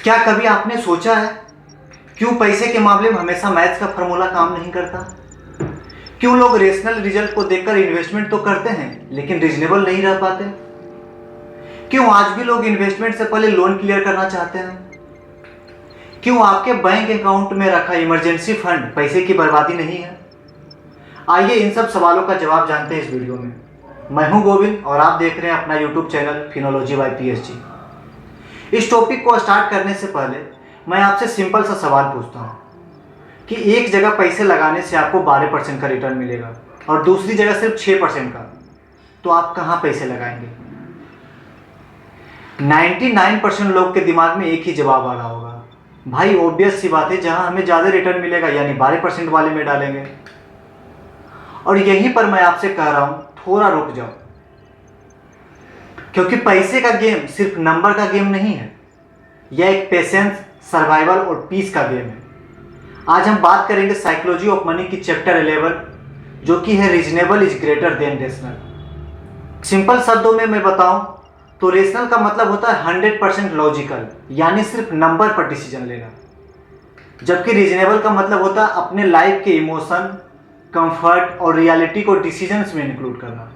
क्या कभी आपने सोचा है क्यों पैसे के मामले में हमेशा मैथ्स का फॉर्मूला काम नहीं करता? क्यों लोग रेशनल रिजल्ट को देखकर इन्वेस्टमेंट तो करते हैं लेकिन रीजनेबल नहीं रह पाते? क्यों आज भी लोग इन्वेस्टमेंट से पहले लोन क्लियर करना चाहते हैं? क्यों आपके बैंक अकाउंट में रखा इमरजेंसी फंड पैसे की बर्बादी नहीं है? आइए इन सब सवालों का जवाब जानते हैं इस वीडियो में। मैं हूं गोविंद और आप देख रहे हैं अपना YouTube channel Finology by PSG. इस टॉपिक को स्टार्ट करने से पहले मैं आपसे सिंपल सा सवाल पूछता हूँ कि एक जगह पैसे लगाने से आपको 12% का रिटर्न मिलेगा और दूसरी जगह सिर्फ 6% का, तो आप कहाँ पैसे लगाएंगे? 99% लोग के दिमाग में एक ही जवाब आ रहा होगा, भाई ऑब्वियस सी बात है, जहाँ हमें ज़्यादा रिटर्न मिलेगा यानी 12% वाले में डालेंगे। और यहीं पर मैं आपसे कह रहा हूँ थोड़ा रुक जाओ, क्योंकि पैसे का गेम सिर्फ नंबर का गेम नहीं है, यह एक पेशेंस, सर्वाइवल और पीस का गेम है। आज हम बात करेंगे साइकोलॉजी ऑफ मनी की चैप्टर 11, जो कि है reasonable is greater than rational. Simple शब्दों में मैं बताऊं तो रेशनल का मतलब होता है 100% लॉजिकल, यानी सिर्फ नंबर पर डिसीजन लेना, जबकि रीजनेबल का मतलब होता है अपने लाइफ के इमोशन, कंफर्ट और रियलिटी को डिसीजंस में इंक्लूड करना।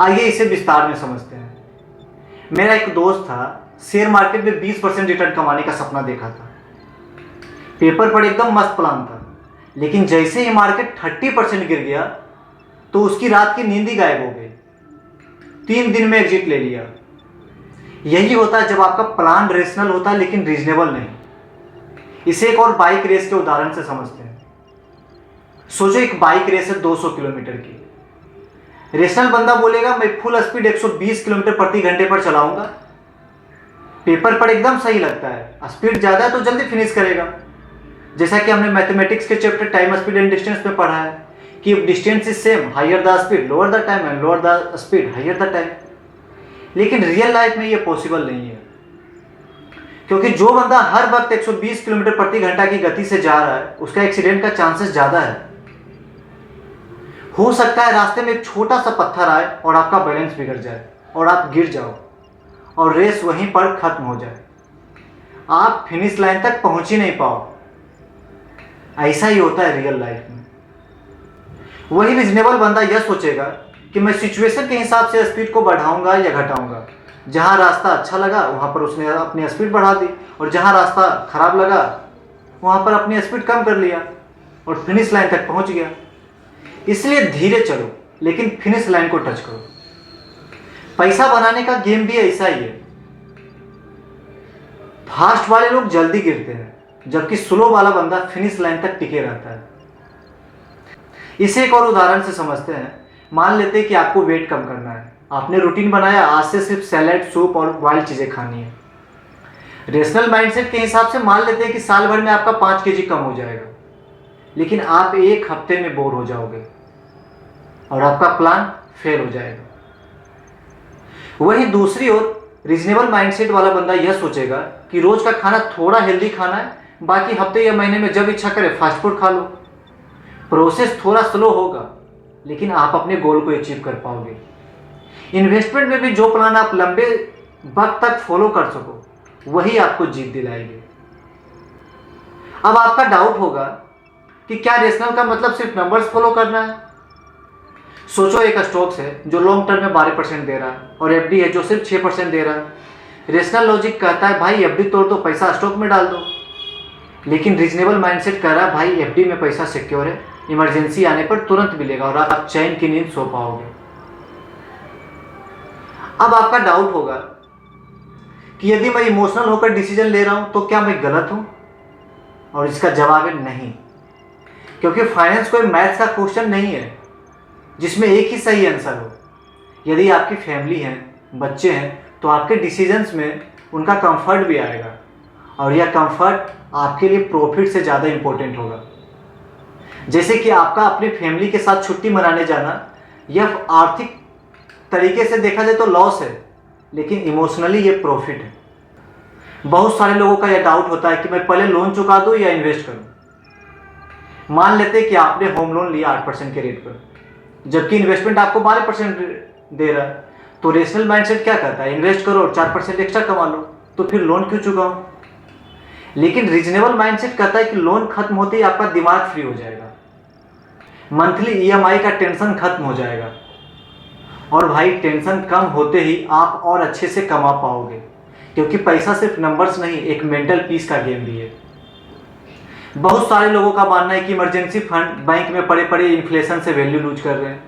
आइए इसे विस्तार में समझते हैं। मेरा एक दोस्त था, शेयर मार्केट में 20% रिटर्न कमाने का सपना देखा था। पेपर पर एकदम मस्त प्लान था, लेकिन जैसे ही मार्केट 30% गिर गया तो उसकी रात की नींद ही गायब हो गई। 3 दिन में एग्जिट ले लिया। यही होता है जब आपका प्लान रेशनल होता है लेकिन रीजनेबल नहीं। इसे एक और बाइक रेस के उदाहरण से समझते हैं। सोचो एक बाइक रेस है 200 किलोमीटर की। रेशनल बंदा बोलेगा मैं फुल स्पीड 120 किलोमीटर प्रति घंटे पर चलाऊंगा। पेपर पर एकदम सही लगता है, स्पीड ज़्यादा है तो जल्दी फिनिश करेगा। जैसा कि हमने मैथमेटिक्स के chapter time, speed and distance में पढ़ा है कि if distance is same, higher the speed lower the time and lower the speed higher the time. लेकिन रियल लाइफ में ये पॉसिबल नहीं है, क्योंकि जो बंदा हर वक्त 120 किलोमीटर प्रति घंटा की गति से जा रहा है उसका एक्सीडेंट का चांसेस ज़्यादा है। हो सकता है रास्ते में एक छोटा सा पत्थर आए और आपका बैलेंस बिगड़ जाए और आप गिर जाओ और रेस वहीं पर खत्म हो जाए, आप फिनिश लाइन तक पहुंच ही नहीं पाओ। ऐसा ही होता है रियल लाइफ में। वही रीजनेबल बंदा यह सोचेगा कि मैं सिचुएशन के हिसाब से स्पीड को बढ़ाऊंगा या घटाऊंगा। जहां रास्ता अच्छा लगा वहां पर उसने अपनी स्पीड बढ़ा दी और जहां रास्ता खराब लगा वहां पर अपनी स्पीड कम कर लिया और फिनिश लाइन तक पहुंच गया। इसलिए धीरे चलो लेकिन फिनिश लाइन को टच करो। पैसा बनाने का गेम भी ऐसा ही है। फास्ट वाले लोग जल्दी गिरते हैं, जबकि स्लो वाला बंदा फिनिश लाइन तक टिके रहता है। इसे एक और उदाहरण से समझते हैं। मान लेते हैं कि आपको वेट कम करना है। आपने रूटीन बनाया, आज से सिर्फ सैलेड, सूप और बॉइल्ड चीज़ें खानी है। रेशनल माइंडसेट के हिसाब से मान लेते हैं कि साल भर में आपका 5 केजी कम हो जाएगा, लेकिन आप 1 हफ्ते में बोर हो जाओगे और आपका प्लान फेल हो जाएगा। वहीं दूसरी ओर रीजनेबल माइंडसेट वाला बंदा यह सोचेगा कि रोज का खाना थोड़ा हेल्दी खाना है, बाकी हफ्ते या महीने में जब इच्छा करे फास्ट फूड खा लो। प्रोसेस थोड़ा स्लो होगा लेकिन आप अपने गोल को अचीव कर पाओगे। इन्वेस्टमेंट में भी जो प्लान आप लंबे वक्त तक फॉलो कर सको वही आपको जीत दिलाएगी। अब आपका डाउट होगा कि क्या रेशनल का मतलब सिर्फ नंबर्स फॉलो करना है? सोचो एक स्टॉक्स है जो लॉन्ग टर्म में 12% दे रहा है और एफडी है जो सिर्फ 6% दे रहा है। रेशनल लॉजिक कहता है भाई एफडी तोड़ दो, पैसा स्टॉक में डाल दो। लेकिन रीजनेबल माइंडसेट कह रहा है भाई एफडी में पैसा सिक्योर है, इमरजेंसी आने पर तुरंत मिलेगा और आप चैन की नींद सो पाओगे। अब आपका डाउट होगा कि यदि मैं इमोशनल होकर डिसीजन ले रहा हूं तो क्या मैं गलत हूं? और इसका जवाब है नहीं, क्योंकि फाइनेंस कोई मैथ्स का क्वेश्चन नहीं है जिसमें एक ही सही आंसर हो। यदि आपकी फैमिली है, बच्चे हैं, तो आपके डिसीजंस में उनका कंफर्ट भी आएगा और यह कंफर्ट आपके लिए प्रॉफिट से ज़्यादा इम्पोर्टेंट होगा। जैसे कि आपका अपनी फैमिली के साथ छुट्टी मनाने जाना, यह आर्थिक तरीके से देखा जाए तो लॉस है, लेकिन इमोशनली ये प्रॉफिट है। बहुत सारे लोगों का यह डाउट होता है कि मैं पहले लोन चुका दूँ या इन्वेस्ट करूँ। मान लेते हैं कि आपने होम लोन लिया 8% के रेट पर, जबकि इन्वेस्टमेंट आपको 12% दे रहा है, तो रेशनल माइंडसेट क्या कहता है? इन्वेस्ट करो और 4% एक्स्ट्रा कमा लो। तो फिर लोन क्यों चुकाऊं? लेकिन रीजनेबल माइंडसेट कहता है कि लोन खत्म होते ही आपका दिमाग फ्री हो जाएगा, मंथली ईएमआई का टेंशन खत्म हो जाएगा, और भाई टेंशन कम होते ही आप और अच्छे से कमा पाओगे, क्योंकि पैसा सिर्फ नंबर्स नहीं, एक मेंटल पीस का गेम भी है। बहुत सारे लोगों का मानना है कि इमरजेंसी फंड बैंक में पड़े पड़े इन्फ्लेशन से वैल्यू लूज कर रहे हैं,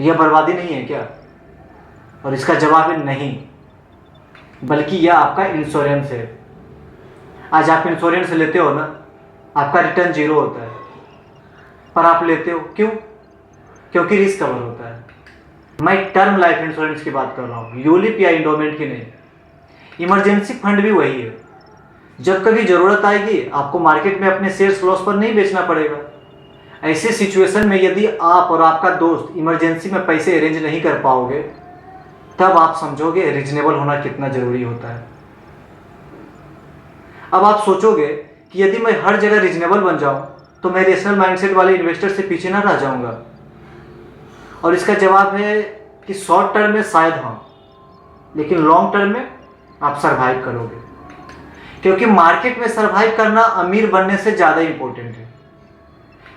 यह बर्बादी नहीं है क्या? और इसका जवाब है नहीं, बल्कि यह आपका इंश्योरेंस है। आज आप इंश्योरेंस लेते हो ना, आपका रिटर्न 0 होता है, पर आप लेते हो क्यों? क्योंकि रिस्क कवर होता है। मैं टर्म लाइफ इंश्योरेंस की बात कर रहा हूँ, यूलिप या इंडोमेंट की नहीं। इमरजेंसी फंड भी वही है, जब कभी जरूरत आएगी आपको मार्केट में अपने शेयर्स लॉस पर नहीं बेचना पड़ेगा। ऐसे सिचुएशन में यदि आप और आपका दोस्त इमरजेंसी में पैसे अरेंज नहीं कर पाओगे, तब आप समझोगे रीजनेबल होना कितना जरूरी होता है। अब आप सोचोगे कि यदि मैं हर जगह रीजनेबल बन जाऊं तो मैं रेशनल माइंडसेट वाले इन्वेस्टर से पीछे ना रह जाऊंगा। और इसका जवाब है कि शॉर्ट टर्म में शायद हाँ, लेकिन लॉन्ग टर्म में आप सरवाइव करोगे, क्योंकि मार्केट में सरवाइव करना अमीर बनने से ज़्यादा इंपॉर्टेंट है।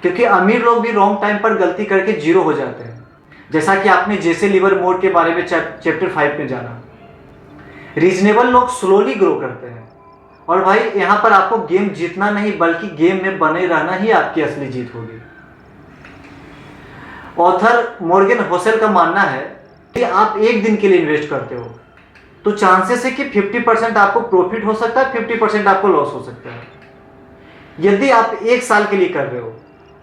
क्योंकि अमीर लोग भी रॉन्ग टाइम पर गलती करके 0 हो जाते हैं, जैसा कि आपने जेसे लिवरमोर के बारे में चैप्टर 5 में जाना। रीजनेबल लोग स्लोली ग्रो करते हैं, और भाई यहाँ पर आपको गेम जीतना नहीं, बल्कि गेम में बने रहना ही आपकी असली जीत होगी। ऑथर मॉर्गन होसेल का मानना है कि आप एक दिन के लिए इन्वेस्ट करते हो तो चांसेस है कि 50% आपको प्रॉफिट हो सकता है, 50% आपको लॉस हो सकता है। यदि आप 1 साल के लिए कर रहे हो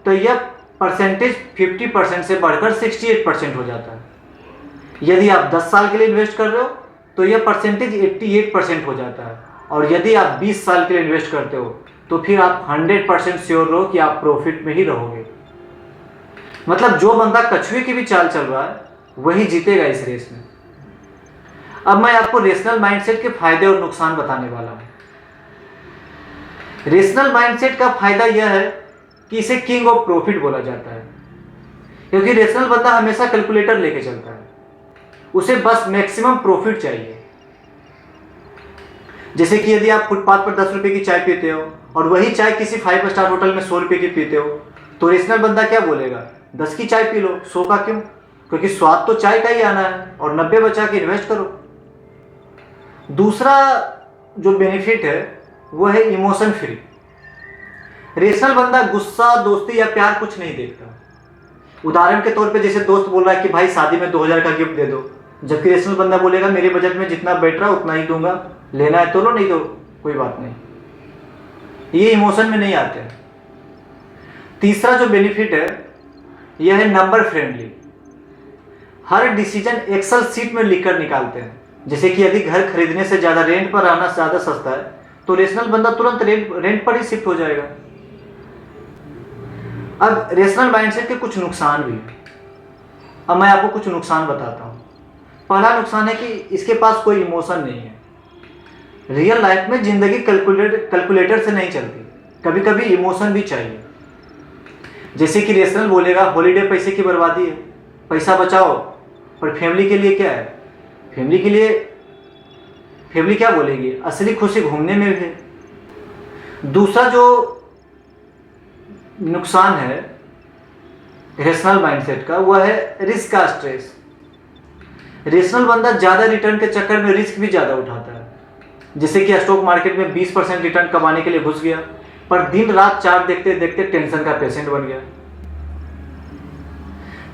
तो यह परसेंटेज 50% से बढ़कर 68% हो जाता है। यदि आप 10 साल के लिए इन्वेस्ट कर रहे हो तो यह परसेंटेज 88% हो जाता है। और यदि आप 20 साल के लिए इन्वेस्ट करते हो तो फिर आप 100% श्योर रहो कि आप प्रॉफिट में ही रहोगे। मतलब जो बंदा कछुए की भी चाल चल रहा है वही जीतेगा इस रेस में। अब मैं आपको रेशनल माइंडसेट के फायदे और नुकसान बताने वाला हूं। रेशनल माइंडसेट का फायदा यह है कि इसे किंग ऑफ प्रॉफिट बोला जाता है, क्योंकि रेशनल बंदा हमेशा कैलकुलेटर लेके चलता है, उसे बस मैक्सिमम प्रॉफिट चाहिए। जैसे कि यदि आप फुटपाथ पर 10 रुपए की चाय पीते हो और वही चाय किसी 5 स्टार होटल में 100 रुपए की पीते हो, तो रेशनल बंदा क्या बोलेगा? 10 की चाय पी लो, 100 का क्यों? क्योंकि स्वाद तो चाय का ही आना है, और 90 बचा के इन्वेस्ट करो। दूसरा जो बेनिफिट है वो है इमोशन फ्री। रेशनल बंदा गुस्सा, दोस्ती या प्यार कुछ नहीं देखता। उदाहरण के तौर पे जैसे दोस्त बोल रहा है कि भाई शादी में 2000 का गिफ्ट दे दो, जबकि रेशनल बंदा बोलेगा मेरे बजट में जितना बैठ रहा उतना ही दूंगा, लेना है तो लो, नहीं तो कोई बात नहीं। ये इमोशन में नहीं आते। तीसरा जो बेनिफिट है यह है नंबर फ्रेंडली। हर डिसीजन एक्सेल सीट में लिखकर निकालते हैं। जैसे कि यदि घर खरीदने से ज़्यादा रेंट पर रहना ज़्यादा सस्ता है तो रेशनल बंदा तुरंत रेंट पर ही शिफ्ट हो जाएगा। अब रेशनल माइंडसेट के कुछ नुकसान भी हैं। अब मैं आपको कुछ नुकसान बताता हूँ। पहला नुकसान है कि इसके पास कोई इमोशन नहीं है। रियल लाइफ में जिंदगी कैलकुलेटर से नहीं चलती, कभी कभी इमोशन भी चाहिए। जैसे कि रेशनल बोलेगा हॉलीडे पैसे की बर्बादी है, पैसा बचाओ, पर फैमिली के लिए क्या है? फैमिली क्या बोलेगी? असली खुशी घूमने में भी है। दूसरा जो नुकसान है रेशनल माइंडसेट का वह है रिस्क का स्ट्रेस। रेशनल बंदा ज़्यादा रिटर्न के चक्कर में रिस्क भी ज़्यादा उठाता है। जैसे कि स्टॉक मार्केट में 20% रिटर्न कमाने के लिए घुस गया, पर दिन रात चार्ट देखते देखते टेंशन का पेशेंट बन गया।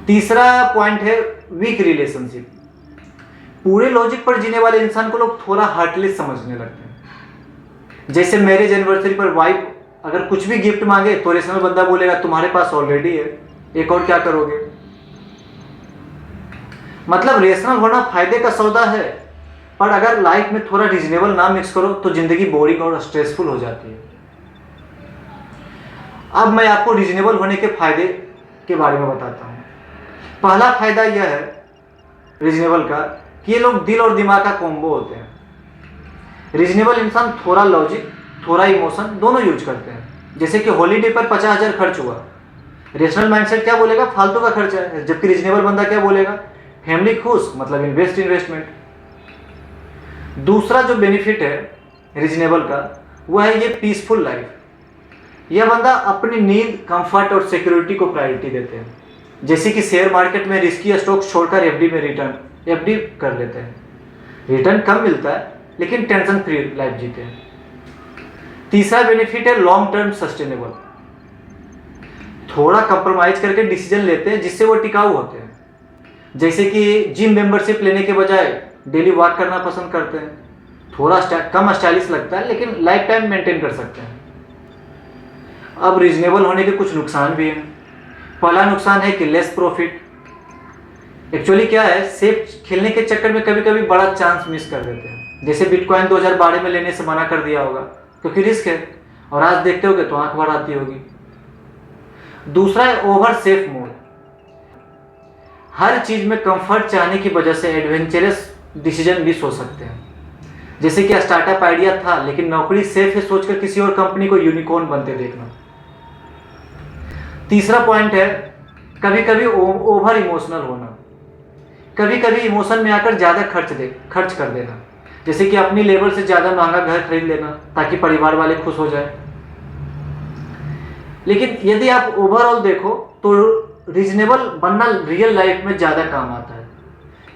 तीसरा पॉइंट है वीक रिलेशनशिप। पूरे लॉजिक पर जीने वाले इंसान को लोग थोड़ा हार्टलेस समझने लगते हैं। जैसे मैरिज एनिवर्सरी पर वाइफ अगर कुछ भी गिफ्ट मांगे तो रेशनल बंदा बोलेगा तुम्हारे पास ऑलरेडी है, एक और क्या करोगे? मतलब रेशनल होना फायदे का सौदा है, पर अगर लाइफ में थोड़ा रीजनेबल ना मिक्स करो तो जिंदगी बोरिंग और स्ट्रेसफुल हो जाती है। अब मैं आपको रीजनेबल होने के फायदे के बारे में बताता हूँ। पहला फायदा यह है रीजनेबल का कि ये लोग दिल और दिमाग का कॉम्बो होते हैं। रीजनेबल इंसान थोड़ा लॉजिक थोड़ा इमोशन दोनों यूज करते हैं। जैसे कि हॉलीडे पर 50,000 खर्च हुआ, रेशनल माइंडसेट क्या बोलेगा? फालतू का खर्चा है। जबकि रीजनेबल बंदा क्या बोलेगा? फैमिली खुश, मतलब इन्वेस्टमेंट। दूसरा जो बेनिफिट है रीजनेबल का, वो है ये पीसफुल लाइफ। यह बंदा अपनी नींद, कंफर्ट और सिक्योरिटी को प्रायोरिटी देते हैं। जैसे कि शेयर मार्केट में रिस्की स्टॉक्स छोड़कर एफडी में एफडी कर लेते हैं। रिटर्न कम मिलता है लेकिन टेंशन फ्री लाइफ जीते हैं। तीसरा बेनिफिट है लॉन्ग टर्म सस्टेनेबल। थोड़ा कंप्रोमाइज करके डिसीजन लेते हैं जिससे वो टिकाऊ होते हैं। जैसे कि जिम मेंबरशिप लेने के बजाय डेली वॉक करना पसंद करते हैं। थोड़ा कम स्टाइलिश लगता है लेकिन लाइफ टाइम मेंटेन कर सकते हैं। अब रीजनेबल होने के कुछ नुकसान भी हैं। पहला नुकसान है कि लेस प्रॉफिट। एक्चुअली क्या है, सेफ खेलने के चक्कर में कभी कभी बड़ा चांस मिस कर देते हैं। जैसे बिटकॉइन 2012 में लेने से मना कर दिया होगा क्योंकि रिस्क है, और आज देखते होगे तो आंख भर आती होगी। दूसरा है ओवर सेफ मोड। हर चीज में कंफर्ट चाहने की वजह से एडवेंचरस डिसीजन मिस हो सकते हैं। जैसे कि स्टार्टअप आइडिया था लेकिन नौकरी सेफ है सोचकर किसी और कंपनी को यूनिकॉर्न बनते देखना। तीसरा पॉइंट है कभी कभी ओवर इमोशनल होना। कभी कभी इमोशन में आकर ज्यादा खर्च कर देना। जैसे कि अपनी लेवल से ज्यादा महंगा घर खरीद लेना ताकि परिवार वाले खुश हो जाए। लेकिन यदि आप ओवरऑल देखो तो रीजनेबल बनना रियल लाइफ में ज्यादा काम आता है,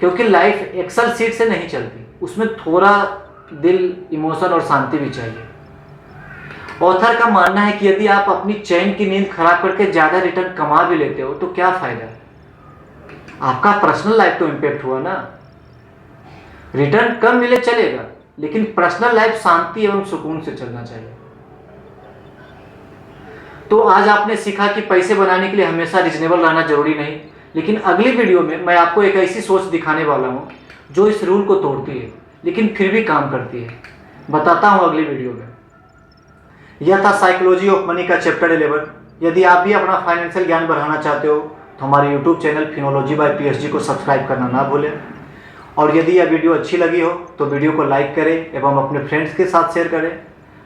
क्योंकि लाइफ एक्सेल सीट से नहीं चलती, उसमें थोड़ा दिल, इमोशन और शांति भी चाहिए। ऑथर का मानना है कि यदि आप अपनी चैन की नींद खराब करके ज्यादा रिटर्न कमा भी लेते हो तो क्या फायदा, आपका पर्सनल लाइफ तो इंपैक्ट हुआ ना। रिटर्न कम मिले चलेगा लेकिन पर्सनल लाइफ शांति एवं सुकून से चलना चाहिए। तो आज आपने सीखा कि पैसे बनाने के लिए हमेशा रीजनेबल रहना जरूरी नहीं, लेकिन अगली वीडियो में मैं आपको एक ऐसी सोच दिखाने वाला हूं जो इस रूल को तोड़ती है लेकिन फिर भी काम करती है। बताता हूं अगली वीडियो में। यह था साइकोलॉजी ऑफ मनी का चैप्टर 11। यदि आप भी अपना फाइनेंशियल ज्ञान बढ़ाना चाहते हो तो हमारे YouTube channel Finology by PSG को सब्सक्राइब करना ना भूलें। और यदि यह वीडियो अच्छी लगी हो तो वीडियो को लाइक करें एवं अपने फ्रेंड्स के साथ शेयर करें।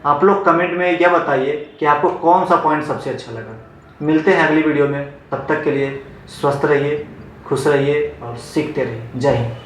आप लोग कमेंट में यह बताइए कि आपको कौन सा पॉइंट सबसे अच्छा लगा। मिलते हैं अगली वीडियो में, तब तक के लिए स्वस्थ रहिए, खुश रहिए और सीखते रहिए। जय हिंद।